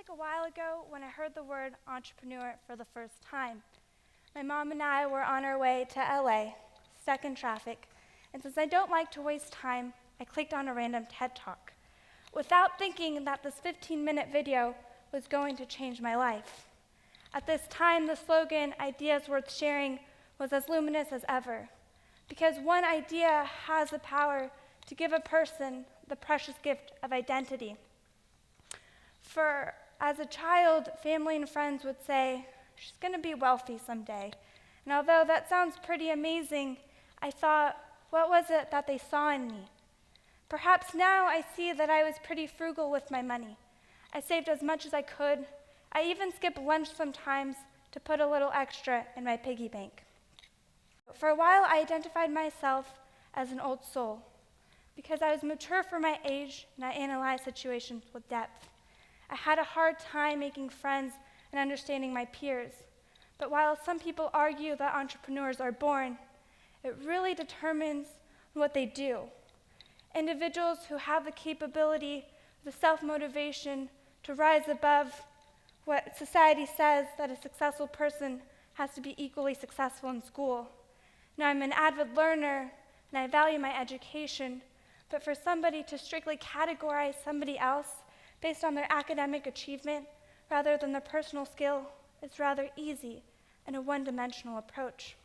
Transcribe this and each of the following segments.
like a while ago when I heard the word entrepreneur for the first time. My mom and I were on our way to LA, stuck in traffic, and since I don't like to waste time, I clicked on a random TED Talk, without thinking that this 15-minute video was going to change my life. At this time, the slogan, "Ideas Worth Sharing," was as luminous as ever, because one idea has the power to give a person the precious gift of identity. For as a child, family and friends would say, "She's going to be wealthy someday." And although that sounds pretty amazing, I thought, what was it that they saw in me? Perhaps now I see that I was pretty frugal with my money. I saved as much as I could. I even skipped lunch sometimes to put a little extra in my piggy bank. For a while, I identified myself as an old soul because I was mature for my age and I analyzed situations with depth. I had a hard time making friends and understanding my peers. But while some people argue that entrepreneurs are born, it really determines what they do. Individuals who have the capability, the self-motivation to rise above what society says that a successful person has to be equally successful in school. Now, I'm an avid learner and I value my education, but for somebody to strictly categorize somebody else based on their academic achievement rather than their personal skill is rather easy and a one-dimensional approach.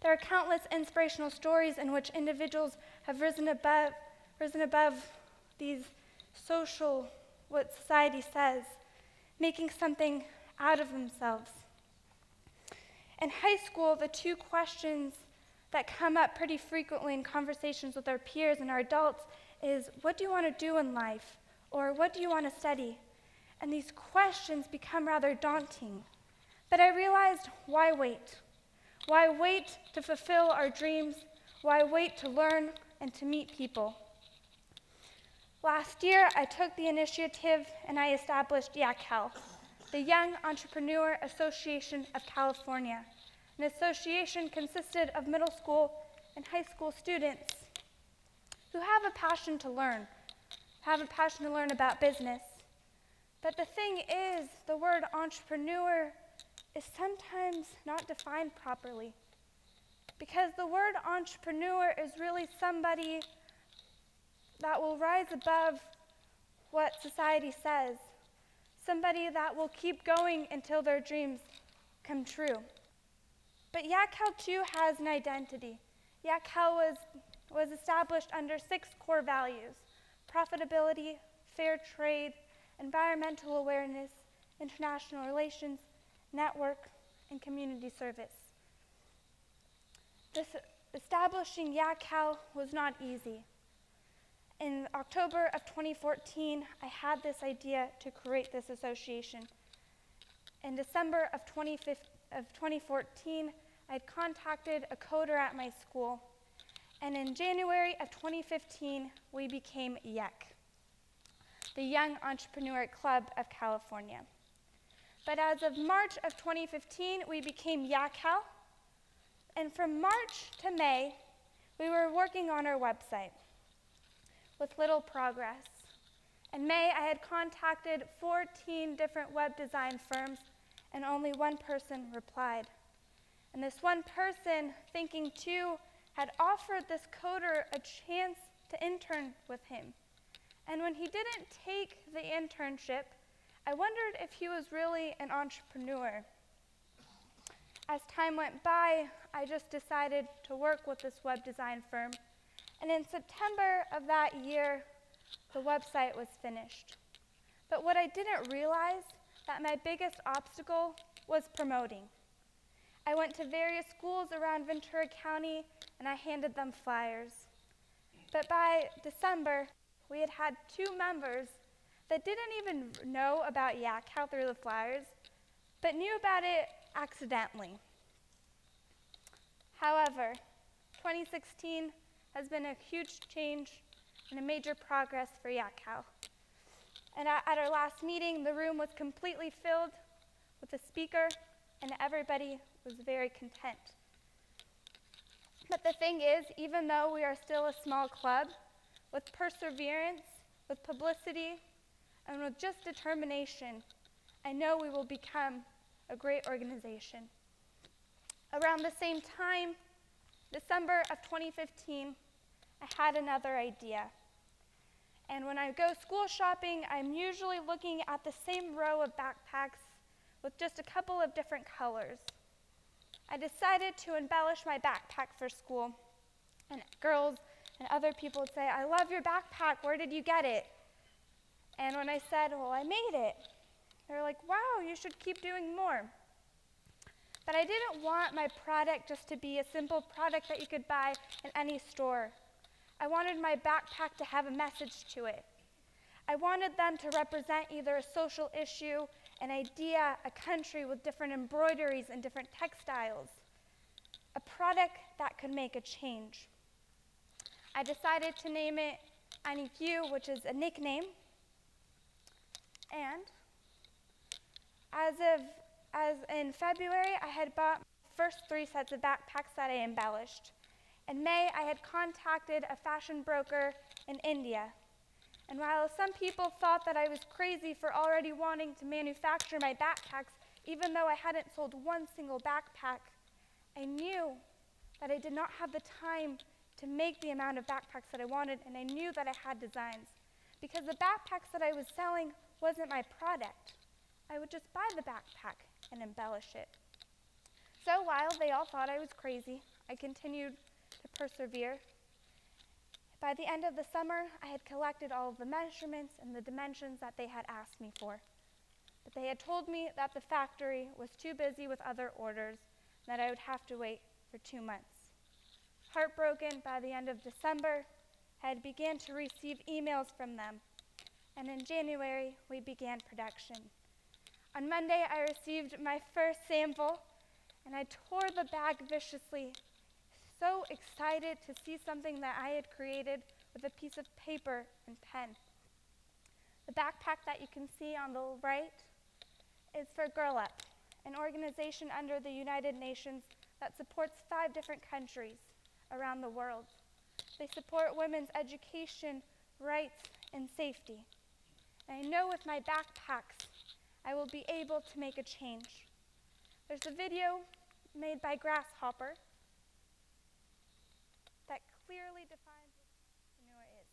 There are countless inspirational stories in which individuals have risen above these social, what society says, making something out of themselves. In high school, the two questions that come up pretty frequently in conversations with our peers and our adults is, what do you want to do in life? Or what do you want to study? And these questions become rather daunting. But I realized, why wait? Why wait to fulfill our dreams? Why wait to learn and to meet people? Last year, I took the initiative and I established YEAcal, the Young Entrepreneur Association of California. An association consisted of middle school and high school students who have a passion to learn about business. But the thing is, the word entrepreneur is sometimes not defined properly, because the word entrepreneur is really somebody that will rise above what society says, somebody that will keep going until their dreams come true. But YEAcal too has an identity. YEAcal was established under 6 core values: profitability, fair trade, environmental awareness, international relations, network, and community service. Establishing YEAcal was not easy. In October of 2014, I had this idea to create this association. In December of 2014, I had contacted a coder at my school, and in January of 2015, we became YEAC, the Young Entrepreneur Club of California. But as of March of 2015, we became YEAcal, and from March to May, we were working on our website with little progress. In May, I had contacted 14 different web design firms, and only one person replied. And this one person, thinking too, had offered this coder a chance to intern with him. And when he didn't take the internship, I wondered if he was really an entrepreneur. As time went by, I just decided to work with this web design firm. And in September of that year, the website was finished. But what I didn't realize, that my biggest obstacle was promoting. I went to various schools around Ventura County and I handed them flyers. But by December, we had had 2 members that didn't even know about YEAcal through the flyers, but knew about it accidentally. However, 2016 has been a huge change and a major progress for YEAcal. And at our last meeting, the room was completely filled with a speaker, and everybody was very content. But the thing is, even though we are still a small club, with perseverance, with publicity, And with just determination, I know we will become a great organization. Around the same time, December of 2015, I had another idea. And when I go school shopping, I'm usually looking at the same row of backpacks with just a couple of different colors. I decided to embellish my backpack for school. And girls and other people would say, "I love your backpack, where did you get it?" And when I said, "Well, I made it," they were like, "Wow, you should keep doing more." But I didn't want my product just to be a simple product that you could buy in any store. I wanted my backpack to have a message to it. I wanted them to represent either a social issue, an idea, a country with different embroideries and different textiles, a product that could make a change. I decided to name it Annika, which is a nickname. And as in February, I had bought my first 3 sets of backpacks that I embellished. In May, I had contacted a fashion broker in India. And while some people thought that I was crazy for already wanting to manufacture my backpacks, even though I hadn't sold one single backpack, I knew that I did not have the time to make the amount of backpacks that I wanted, and I knew that I had designs. Because the backpacks that I was selling wasn't my product. I would just buy the backpack and embellish it. So while they all thought I was crazy, I continued to persevere. By the end of the summer, I had collected all of the measurements and the dimensions that they had asked me for. But they had told me that the factory was too busy with other orders and that I would have to wait for 2 months. Heartbroken, by the end of December, I had began to receive emails from them. And in January, we began production. On Monday, I received my first sample, and I tore the bag viciously, so excited to see something that I had created with a piece of paper and pen. The backpack that you can see on the right is for Girl Up, an organization under the United Nations that supports 5 different countries around the world. They support women's education, rights, and safety. And I know with my backpacks, I will be able to make a change. There's a video made by Grasshopper that clearly defines what an entrepreneur is.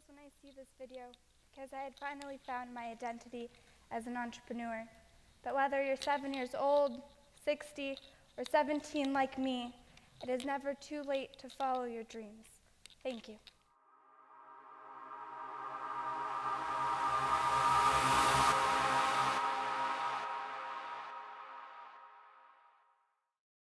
When I see this video, because I had finally found my identity as an entrepreneur. But whether you're 7 years old, 60, or 17 like me, it is never too late to follow your dreams. Thank you.